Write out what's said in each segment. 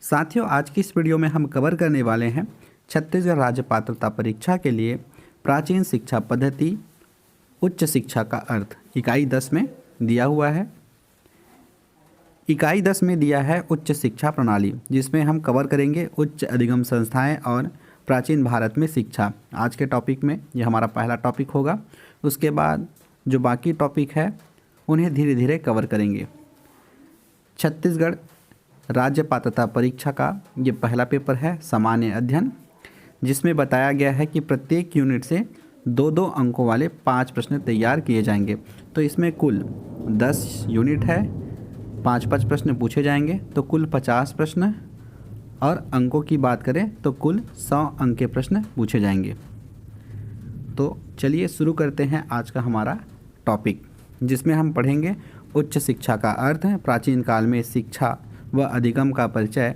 साथियों, आज की इस वीडियो में हम कवर करने वाले हैं छत्तीसगढ़ राज्य पात्रता परीक्षा के लिए प्राचीन शिक्षा पद्धति उच्च शिक्षा का अर्थ। इकाई 10 में दिया हुआ है। इकाई 10 में दिया है उच्च शिक्षा प्रणाली, जिसमें हम कवर करेंगे उच्च अधिगम संस्थाएं और प्राचीन भारत में शिक्षा। आज के टॉपिक में यह हमारा पहला टॉपिक होगा। उसके बाद जो बाकी टॉपिक है उन्हें धीरे धीरे कवर करेंगे। छत्तीसगढ़ राज्य पात्रता परीक्षा का ये पहला पेपर है, सामान्य अध्ययन, जिसमें बताया गया है कि प्रत्येक यूनिट से 2-2 अंकों वाले 5 प्रश्न तैयार किए जाएंगे। तो इसमें कुल 10 यूनिट है, 5-5 प्रश्न पूछे जाएंगे, तो कुल 50 प्रश्न, और अंकों की बात करें तो कुल 100 अंक के प्रश्न पूछे जाएंगे। तो चलिए शुरू करते हैं आज का हमारा टॉपिक, जिसमें हम पढ़ेंगे उच्च शिक्षा का अर्थ, प्राचीन काल में शिक्षा व अधिगम का परिचय,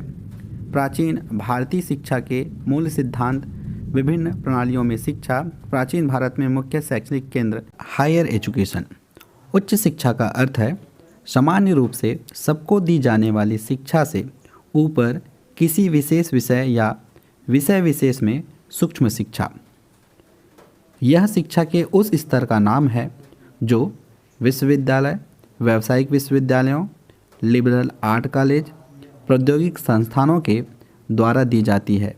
प्राचीन भारतीय शिक्षा के मूल सिद्धांत, विभिन्न प्रणालियों में शिक्षा, प्राचीन भारत में मुख्य शैक्षणिक केंद्र, हायर एजुकेशन। उच्च शिक्षा का अर्थ है सामान्य रूप से सबको दी जाने वाली शिक्षा से ऊपर किसी विशेष विषय या विषय विशेष में सूक्ष्म शिक्षा। यह शिक्षा के उस स्तर का नाम है जो विश्वविद्यालय, व्यावसायिक विश्वविद्यालयों, लिबरल आर्ट कॉलेज, प्रौद्योगिक संस्थानों के द्वारा दी जाती है।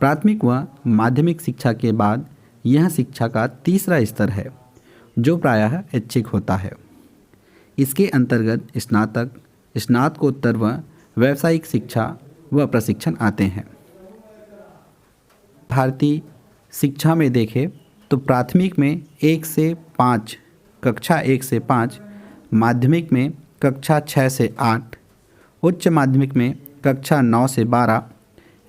प्राथमिक व माध्यमिक शिक्षा के बाद यह शिक्षा का तीसरा स्तर है, जो प्रायः ऐच्छिक होता है। इसके अंतर्गत स्नातक, स्नातकोत्तर व व्यावसायिक शिक्षा व प्रशिक्षण आते हैं। भारतीय शिक्षा में देखें तो प्राथमिक में 1 से 5, कक्षा 1 से 5, माध्यमिक में कक्षा 6 से 8, उच्च माध्यमिक में कक्षा 9 से 12,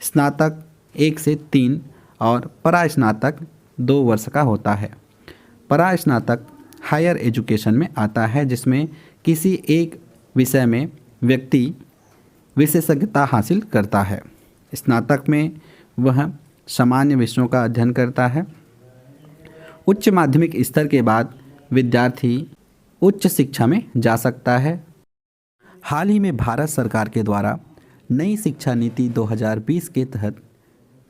स्नातक 1 से 3 और परास्नातक 2 वर्ष का होता है। परास्नातक हायर एजुकेशन में आता है, जिसमें किसी एक विषय में व्यक्ति विशेषज्ञता हासिल करता है। स्नातक में वह सामान्य विषयों का अध्ययन करता है। उच्च माध्यमिक स्तर के बाद विद्यार्थी उच्च शिक्षा में जा सकता है। हाल ही में भारत सरकार के द्वारा नई शिक्षा नीति 2020 के तहत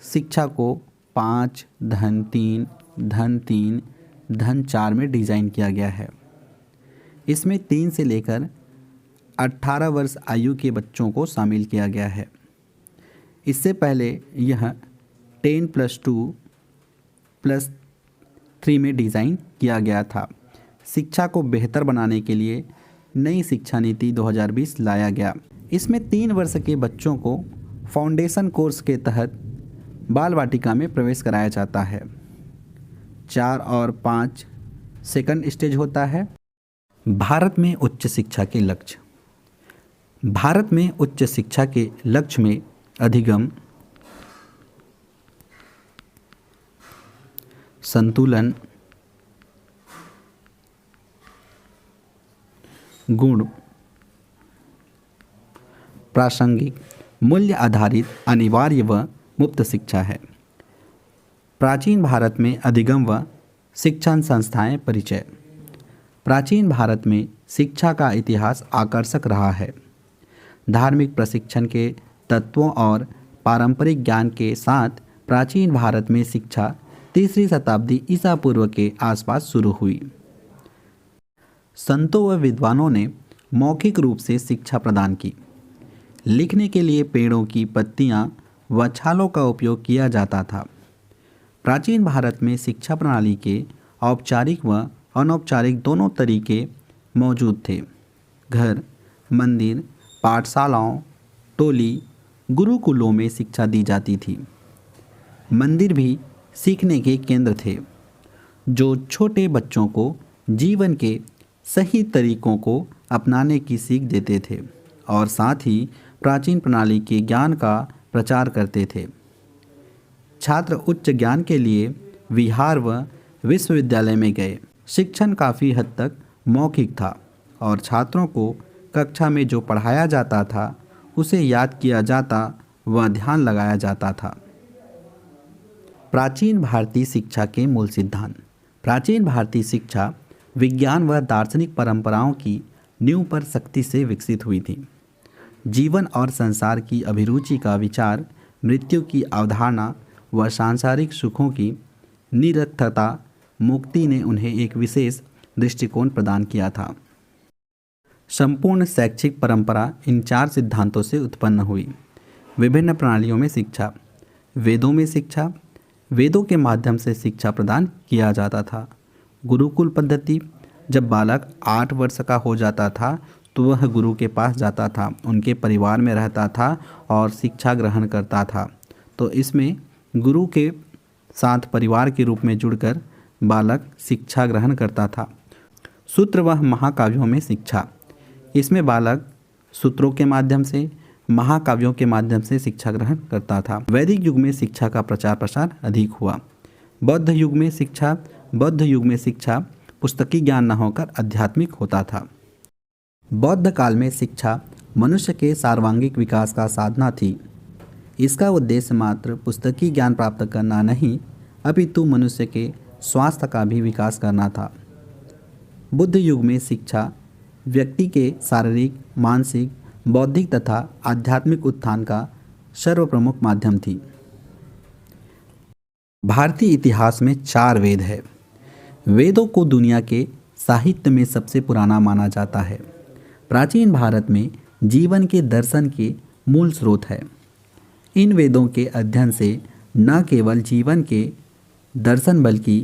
शिक्षा को 5, धन 3, धन 3, धन 4 में डिज़ाइन किया गया है। इसमें 3 से लेकर 18 वर्ष आयु के बच्चों को शामिल किया गया है। इससे पहले यह 10+2+3 में डिज़ाइन किया गया था। शिक्षा को बेहतर बनाने के लिए नई शिक्षा नीति 2020 लाया गया। इसमें 3 वर्ष के बच्चों को फाउंडेशन कोर्स के तहत बाल वाटिका में प्रवेश कराया जाता है। 4 और 5 सेकंड स्टेज होता है। भारत में उच्च शिक्षा के लक्ष्य। भारत में उच्च शिक्षा के लक्ष्य में अधिगम, संतुलन, गुण, प्रासंगिक, मूल्य आधारित, अनिवार्य व मुफ्त शिक्षा है। प्राचीन भारत में अधिगम व शिक्षण संस्थाएं परिचय। प्राचीन भारत में शिक्षा का इतिहास आकर्षक रहा है। धार्मिक प्रशिक्षण के तत्वों और पारंपरिक ज्ञान के साथ प्राचीन भारत में शिक्षा 3री शताब्दी ईसा पूर्व के आसपास शुरू हुई। संतों व विद्वानों ने मौखिक रूप से शिक्षा प्रदान की। लिखने के लिए पेड़ों की पत्तियां व छालों का उपयोग किया जाता था। प्राचीन भारत में शिक्षा प्रणाली के औपचारिक व अनौपचारिक दोनों तरीके मौजूद थे। घर, मंदिर, पाठशालाओं, टोली, गुरुकुलों में शिक्षा दी जाती थी। मंदिर भी सीखने के केंद्र थे, जो छोटे बच्चों को जीवन के सही तरीकों को अपनाने की सीख देते थे और साथ ही प्राचीन प्रणाली के ज्ञान का प्रचार करते थे। छात्र उच्च ज्ञान के लिए विहार व विश्वविद्यालय में गए। शिक्षण काफ़ी हद तक मौखिक था और छात्रों को कक्षा में जो पढ़ाया जाता था उसे याद किया जाता व ध्यान लगाया जाता था। प्राचीन भारतीय शिक्षा के मूल सिद्धांत। प्राचीन भारतीय शिक्षा विज्ञान व दार्शनिक परंपराओं की नींव पर सख्ती से विकसित हुई थी। जीवन और संसार की अभिरुचि का विचार, मृत्यु की अवधारणा व सांसारिक सुखों की निरर्थकता, मुक्ति ने उन्हें एक विशेष दृष्टिकोण प्रदान किया था। संपूर्ण शैक्षिक परंपरा इन 4 सिद्धांतों से उत्पन्न हुई। विभिन्न प्रणालियों में शिक्षा। वेदों में शिक्षा। वेदों के माध्यम से शिक्षा प्रदान किया जाता था। गुरुकुल पद्धति। जब बालक 8 वर्ष का हो जाता था तो वह गुरु के पास जाता था, उनके परिवार में रहता था और शिक्षा ग्रहण करता था। तो इसमें गुरु के साथ परिवार के रूप में जुड़कर बालक शिक्षा ग्रहण करता था। सूत्र व महाकाव्यों में शिक्षा। इसमें बालक सूत्रों के माध्यम से, महाकाव्यों के माध्यम से शिक्षा ग्रहण करता था। वैदिक युग में शिक्षा का प्रचार प्रसार अधिक हुआ। बौद्ध युग में शिक्षा पुस्तकी ज्ञान न होकर आध्यात्मिक होता था। बौद्ध काल में शिक्षा मनुष्य के सर्वांगीण विकास का साधना थी। इसका उद्देश्य मात्र पुस्तकी ज्ञान प्राप्त करना नहीं, अपितु मनुष्य के स्वास्थ्य का भी विकास करना था। बुद्ध युग में शिक्षा व्यक्ति के शारीरिक, मानसिक, बौद्धिक तथा आध्यात्मिक उत्थान का सर्वप्रमुख माध्यम थी। भारतीय इतिहास में 4 वेद है। वेदों को दुनिया के साहित्य में सबसे पुराना माना जाता है। प्राचीन भारत में जीवन के दर्शन के मूल स्रोत है। इन वेदों के अध्ययन से न केवल जीवन के दर्शन बल्कि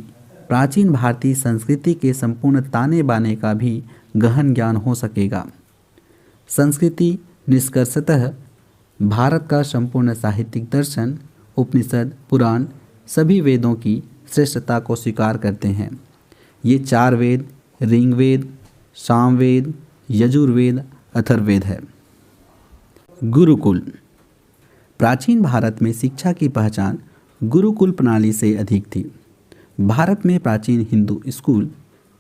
प्राचीन भारतीय संस्कृति के संपूर्ण ताने बाने का भी गहन ज्ञान हो सकेगा। संस्कृति निष्कर्षतः भारत का संपूर्ण साहित्यिक दर्शन, उपनिषद, पुराण सभी वेदों की श्रेष्ठता को स्वीकार करते हैं। ये 4 वेद ऋग्वेद, सामवेद, यजुर्वेद, अथर्ववेद है। गुरुकुल। प्राचीन भारत में शिक्षा की पहचान गुरुकुल प्रणाली से अधिक थी। भारत में प्राचीन हिंदू स्कूल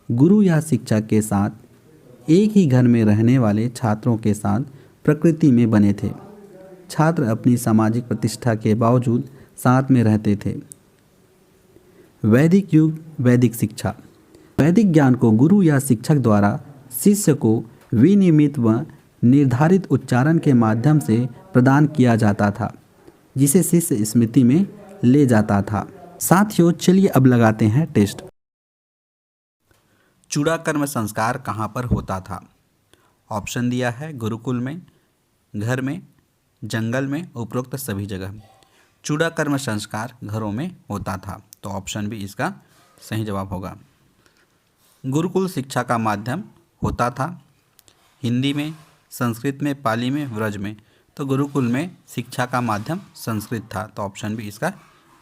गुरु या शिक्षा के साथ एक ही घर में रहने वाले छात्रों के साथ प्रकृति में बने थे। छात्र अपनी सामाजिक प्रतिष्ठा के बावजूद साथ में रहते थे। वैदिक युग वैदिक शिक्षा। वैदिक ज्ञान को गुरु या शिक्षक द्वारा शिष्य को विनियमित व निर्धारित उच्चारण के माध्यम से प्रदान किया जाता था, जिसे शिष्य स्मृति में ले जाता था। साथियों, चलिए अब लगाते हैं टेस्ट। चूड़ा कर्म संस्कार कहाँ पर होता था? ऑप्शन दिया है गुरुकुल में, घर में, जंगल में, उपरोक्त सभी जगह। चूड़ा कर्म संस्कार घरों में होता था, तो ऑप्शन भी इसका सही जवाब होगा। गुरुकुल शिक्षा का माध्यम होता था हिंदी में, संस्कृत में, पाली में, व्रज में। तो गुरुकुल में शिक्षा का माध्यम संस्कृत था, तो ऑप्शन भी इसका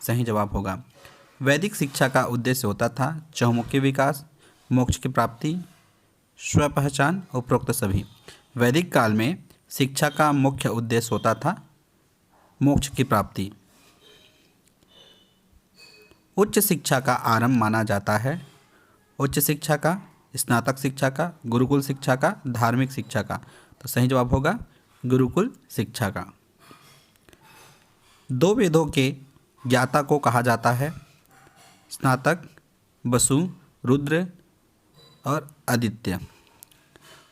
सही जवाब होगा। वैदिक शिक्षा का उद्देश्य होता था चहुमुखी विकास, मोक्ष की प्राप्ति, स्वपहचान, उपरोक्त सभी। वैदिक काल में शिक्षा का मुख्य उद्देश्य होता था मोक्ष की प्राप्ति। उच्च शिक्षा का आरंभ माना जाता है उच्च शिक्षा का, स्नातक शिक्षा का, गुरुकुल शिक्षा का, धार्मिक शिक्षा का। तो सही जवाब होगा गुरुकुल शिक्षा का। 2 वेदों के ज्ञाता को कहा जाता है स्नातक, वसु, रुद्र और आदित्य।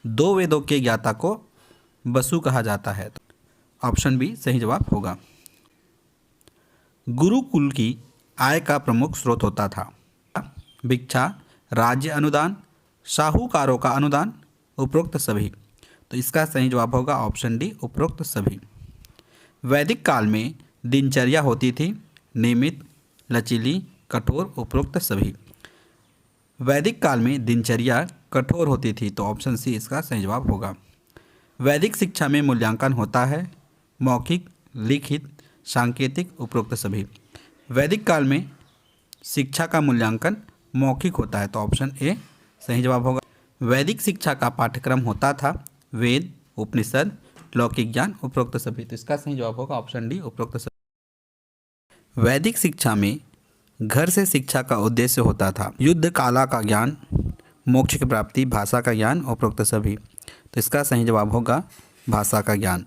2 वेदों के ज्ञाता को वसु कहा जाता है, तो ऑप्शन बी सही जवाब होगा। गुरुकुल की आय का प्रमुख स्रोत होता था भिक्षा, राज्य अनुदान, साहूकारों का अनुदान, उपरोक्त सभी। तो इसका सही जवाब होगा ऑप्शन डी, उपरोक्त सभी। वैदिक काल में दिनचर्या होती थी नियमित, लचीली, कठोर, उपरोक्त सभी। वैदिक काल में दिनचर्या कठोर होती थी, तो ऑप्शन सी इसका सही जवाब होगा। वैदिक शिक्षा में मूल्यांकन होता है मौखिक, लिखित, सांकेतिक, उपरोक्त सभी। वैदिक काल में शिक्षा का मूल्यांकन मौखिक होता है, तो ऑप्शन ए सही जवाब होगा। वैदिक शिक्षा का पाठ्यक्रम होता था वेद, उपनिषद, लौकिक ज्ञान, उपरोक्त सभी। तो इसका सही जवाब होगा ऑप्शन डी, उपरोक्त सभी। वैदिक शिक्षा में घर से शिक्षा का उद्देश्य होता था युद्ध कला का ज्ञान, मोक्ष की प्राप्ति, भाषा का ज्ञान, उपरोक्त सभी। तो इसका सही जवाब होगा भाषा का ज्ञान।